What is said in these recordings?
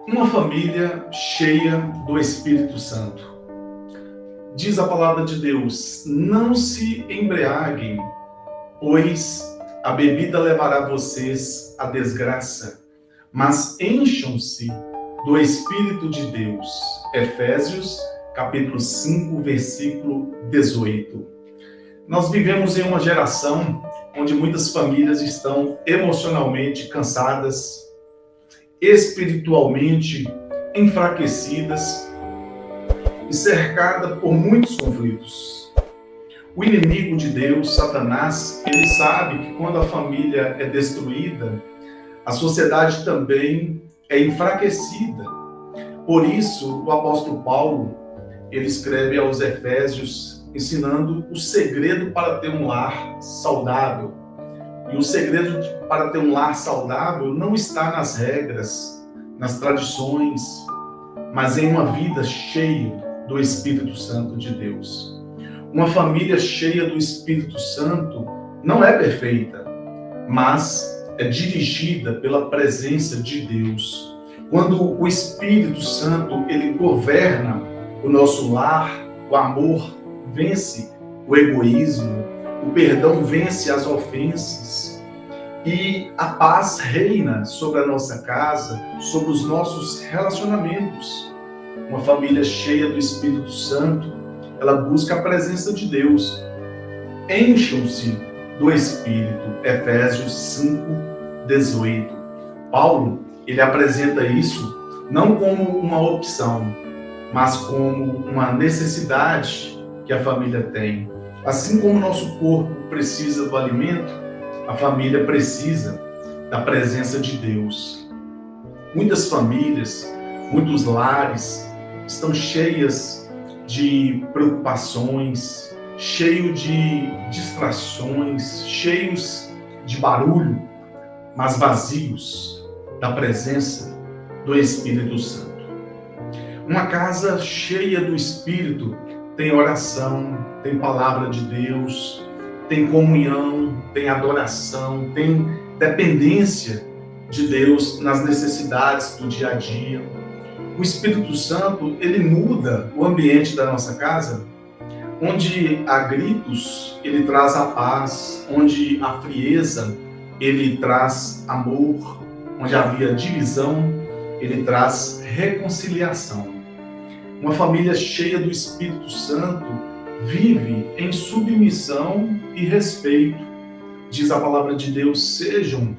Uma família cheia do Espírito Santo. Diz a palavra de Deus: não se embriaguem, pois a bebida levará vocês à desgraça, mas encham-se do Espírito de Deus. Efésios, capítulo 5, versículo 18. Nós vivemos em uma geração onde muitas famílias estão emocionalmente cansadas, espiritualmente enfraquecidas e cercada por muitos conflitos. O inimigo de Deus, Satanás, ele sabe que quando a família é destruída, a sociedade também é enfraquecida. Por isso, o apóstolo Paulo, ele escreve aos Efésios, ensinando o segredo para ter um lar saudável. E o segredo para ter um lar saudável não está nas regras, nas tradições, mas em uma vida cheia do Espírito Santo de Deus. Uma família cheia do Espírito Santo não é perfeita, mas é dirigida pela presença de Deus. Quando o Espírito Santo ele governa o nosso lar, o amor vence o egoísmo, o perdão vence as ofensas e a paz reina sobre a nossa casa, sobre os nossos relacionamentos. Uma família cheia do Espírito Santo, ela busca a presença de Deus. Encham-se do Espírito. Efésios 5, 18. Paulo, ele apresenta isso não como uma opção, mas como uma necessidade que a família tem. Assim como o nosso corpo precisa do alimento, a família precisa da presença de Deus. Muitas famílias, muitos lares estão cheias de preocupações, cheios de distrações, cheios de barulho, mas vazios da presença do Espírito Santo. Uma casa cheia do Espírito tem oração, tem palavra de Deus, tem comunhão, tem adoração, tem dependência de Deus nas necessidades do dia a dia. O Espírito Santo, ele muda o ambiente da nossa casa. Onde há gritos, ele traz a paz. Onde há frieza, ele traz amor. Onde havia divisão, ele traz reconciliação. Uma família cheia do Espírito Santo vive em submissão e respeito. Diz a palavra de Deus: sejam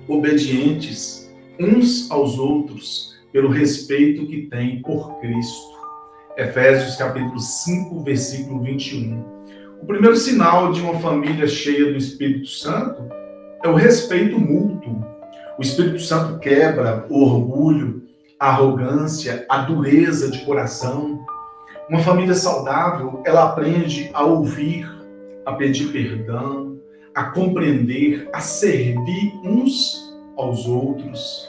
obedientes uns aos outros pelo respeito que têm por Cristo. Efésios capítulo 5, versículo 21. O primeiro sinal de uma família cheia do Espírito Santo é o respeito mútuo. O Espírito Santo quebra o orgulho, a arrogância, a dureza de coração. Uma família saudável, ela aprende a ouvir, a pedir perdão, a compreender, a servir uns aos outros.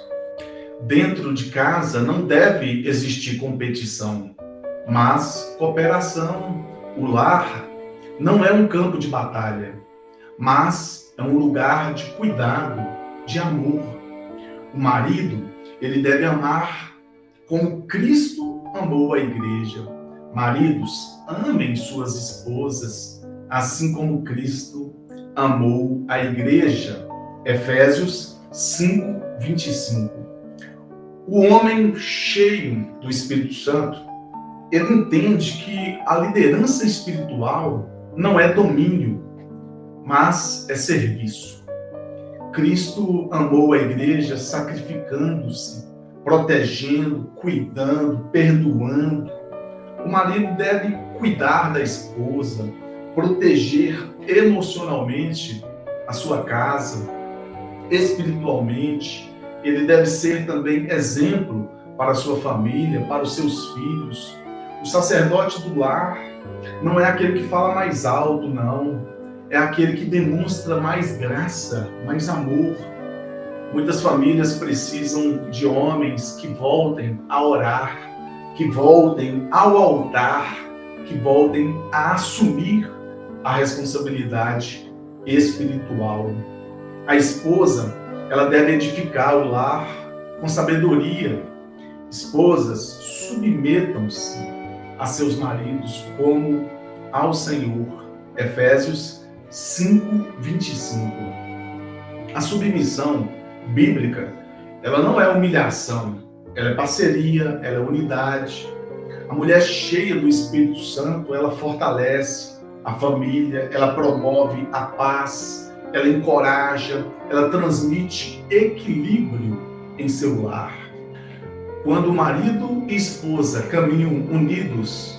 Dentro de casa não deve existir competição, mas cooperação. O lar não é um campo de batalha, mas é um lugar de cuidado, de amor. O marido, ele deve amar como Cristo amou a igreja. Maridos, amem suas esposas, assim como Cristo amou a igreja. Efésios 5, 25. O homem cheio do Espírito Santo, ele entende que a liderança espiritual não é domínio, mas é serviço. Cristo amou a igreja sacrificando-se, protegendo, cuidando, perdoando. O marido deve cuidar da esposa, proteger emocionalmente a sua casa, espiritualmente. Ele deve ser também exemplo para a sua família, para os seus filhos. O sacerdote do lar não é aquele que fala mais alto, não. É aquele que demonstra mais graça, mais amor. Muitas famílias precisam de homens que voltem a orar, que voltem ao altar, que voltem a assumir a responsabilidade espiritual. A esposa, ela deve edificar o lar com sabedoria. Esposas, submetam-se a seus maridos como ao Senhor. Efésios 5:25. A submissão bíblica, ela não é humilhação, ela é parceria, ela é unidade. A mulher cheia do Espírito Santo, ela fortalece a família, ela promove a paz, ela encoraja, ela transmite equilíbrio em seu lar. Quando marido e esposa caminham unidos,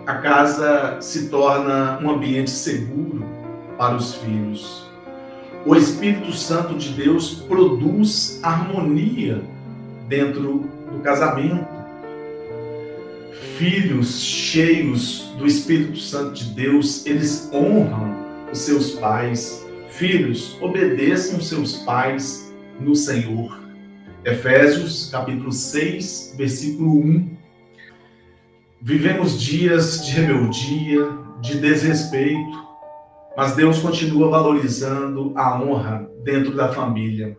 a casa se torna um ambiente seguro para os filhos. O Espírito Santo de Deus produz harmonia dentro do casamento. Filhos cheios do Espírito Santo de Deus, eles honram os seus pais. Filhos, obedeçam seus pais no Senhor. Efésios, capítulo 6, versículo 1. Vivemos dias de rebeldia, de desrespeito, mas Deus continua valorizando a honra dentro da família.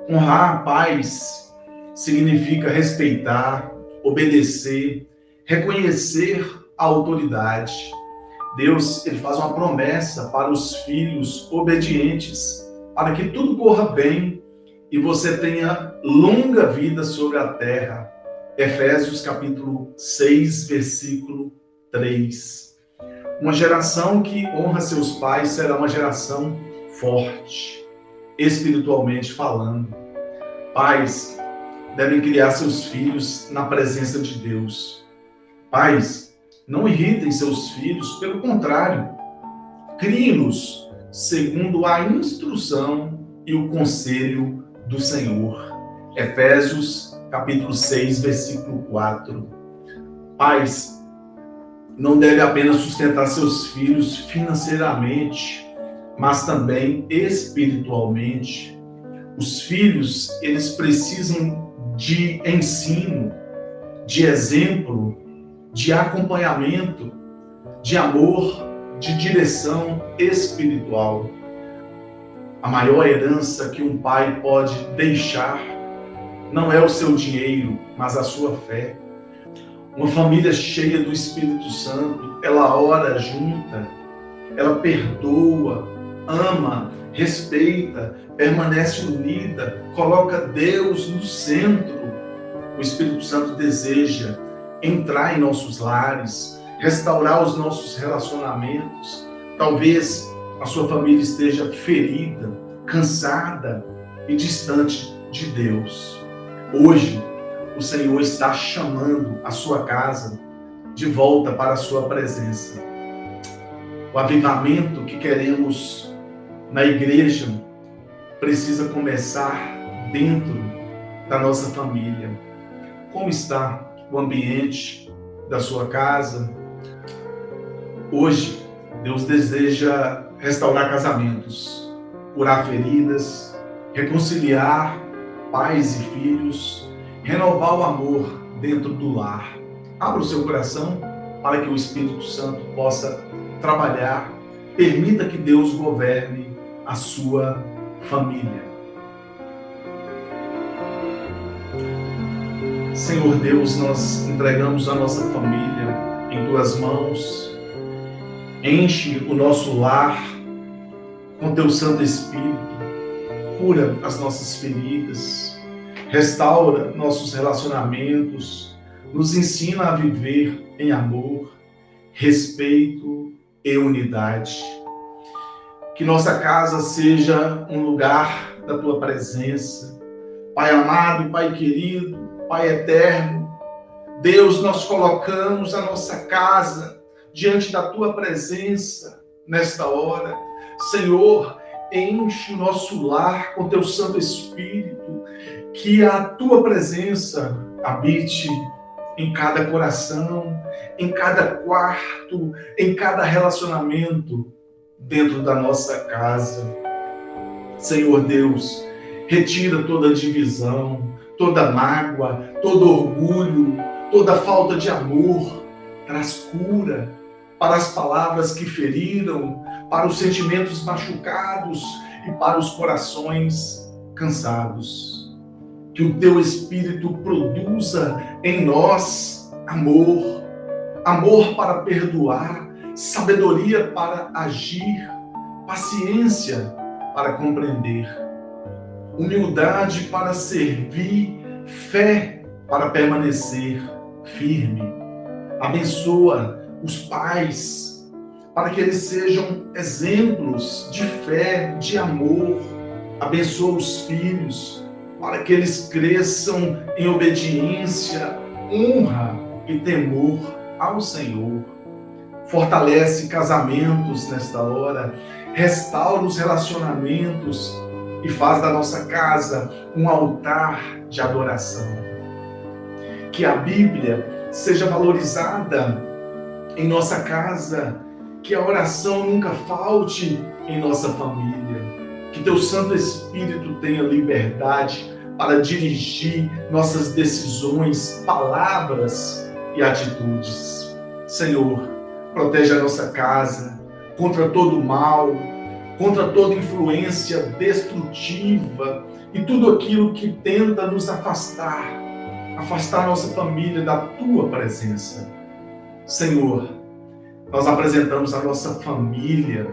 Honrar pais significa respeitar, obedecer, reconhecer a autoridade. Deus, ele faz uma promessa para os filhos obedientes, para que tudo corra bem e você tenha longa vida sobre a terra. Efésios capítulo 6, versículo 3. Uma geração que honra seus pais será uma geração forte, espiritualmente falando. Pais devem criar seus filhos na presença de Deus. Pais, não irritem seus filhos, pelo contrário, criem-los segundo a instrução e o conselho do Senhor. Efésios, capítulo 6, versículo 4. Pais não devem apenas sustentar seus filhos financeiramente, mas também espiritualmente. Os filhos, eles precisam de ensino, de exemplo, de acompanhamento, de amor, de direção espiritual. A maior herança que um pai pode deixar não é o seu dinheiro, mas a sua fé. Uma família cheia do Espírito Santo, ela ora junta, ela perdoa, ama, respeita, permanece unida, coloca Deus no centro. O Espírito Santo deseja entrar em nossos lares, restaurar os nossos relacionamentos. Talvez a sua família esteja ferida, cansada e distante de Deus. Hoje, o Senhor está chamando a sua casa de volta para a sua presença. O avivamento que queremos na igreja precisa começar dentro da nossa família. Como está o ambiente da sua casa? Hoje, Deus deseja restaurar casamentos, curar feridas, reconciliar pais e filhos, renovar o amor dentro do lar. Abra o seu coração para que o Espírito Santo possa trabalhar. Permita que Deus governe a sua família. Senhor Deus, nós entregamos a nossa família em tuas mãos. Enche o nosso lar com teu Santo Espírito. Cura as nossas feridas. Restaura nossos relacionamentos. Nos ensina a viver em amor, respeito e unidade. Que nossa casa seja um lugar da tua presença. Pai amado, Pai querido, Pai eterno, Deus, nós colocamos a nossa casa diante da tua presença nesta hora. Senhor, enche o nosso lar com teu Santo Espírito, que a tua presença habite em cada coração, em cada quarto, em cada relacionamento dentro da nossa casa. Senhor Deus, retira toda divisão, toda mágoa, todo orgulho, toda falta de amor. Traz cura para as palavras que feriram, para os sentimentos machucados e para os corações cansados. que o teu Espírito produza em nós amor, amor para perdoar, sabedoria para agir, paciência para compreender, humildade para servir, fé para permanecer firme. Abençoa os pais para que eles sejam exemplos de fé, de amor. Abençoa os filhos para que eles cresçam em obediência, honra e temor ao Senhor. Fortalece casamentos nesta hora, restaura os relacionamentos e faz da nossa casa um altar de adoração. Que a Bíblia seja valorizada em nossa casa, que a oração nunca falte em nossa família, que teu Santo Espírito tenha liberdade para dirigir nossas decisões, palavras e atitudes. Senhor, protege a nossa casa contra todo mal, contra toda influência destrutiva e tudo aquilo que tenta nos afastar nossa família da tua presença. Senhor, nós apresentamos a nossa família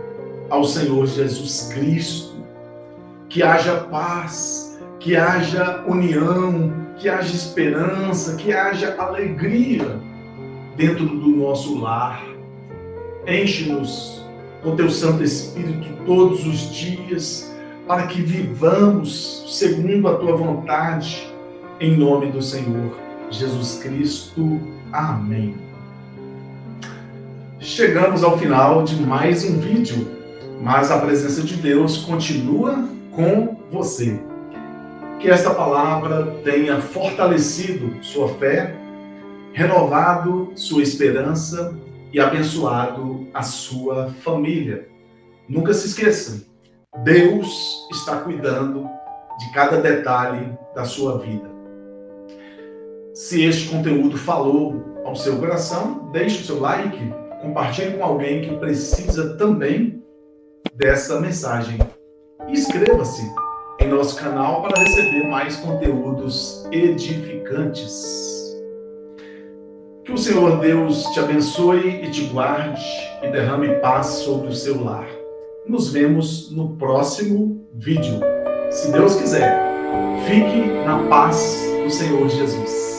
ao Senhor Jesus Cristo. Que haja paz, que haja união, que haja esperança, que haja alegria dentro do nosso lar. Enche-nos com teu Santo Espírito todos os dias, para que vivamos segundo a tua vontade, em nome do Senhor Jesus Cristo. Amém. Chegamos ao final de mais um vídeo, mas a presença de Deus continua com você. Que esta palavra tenha fortalecido sua fé, renovado sua esperança e abençoado a sua família. Nunca se esqueça, Deus está cuidando de cada detalhe da sua vida. Se este conteúdo falou ao seu coração, deixe o seu like, compartilhe com alguém que precisa também dessa mensagem. E inscreva-se em nosso canal para receber mais conteúdos edificantes. Que o Senhor Deus te abençoe e te guarde e derrame paz sobre o seu lar. Nos vemos no próximo vídeo. Se Deus quiser, fique na paz do Senhor Jesus.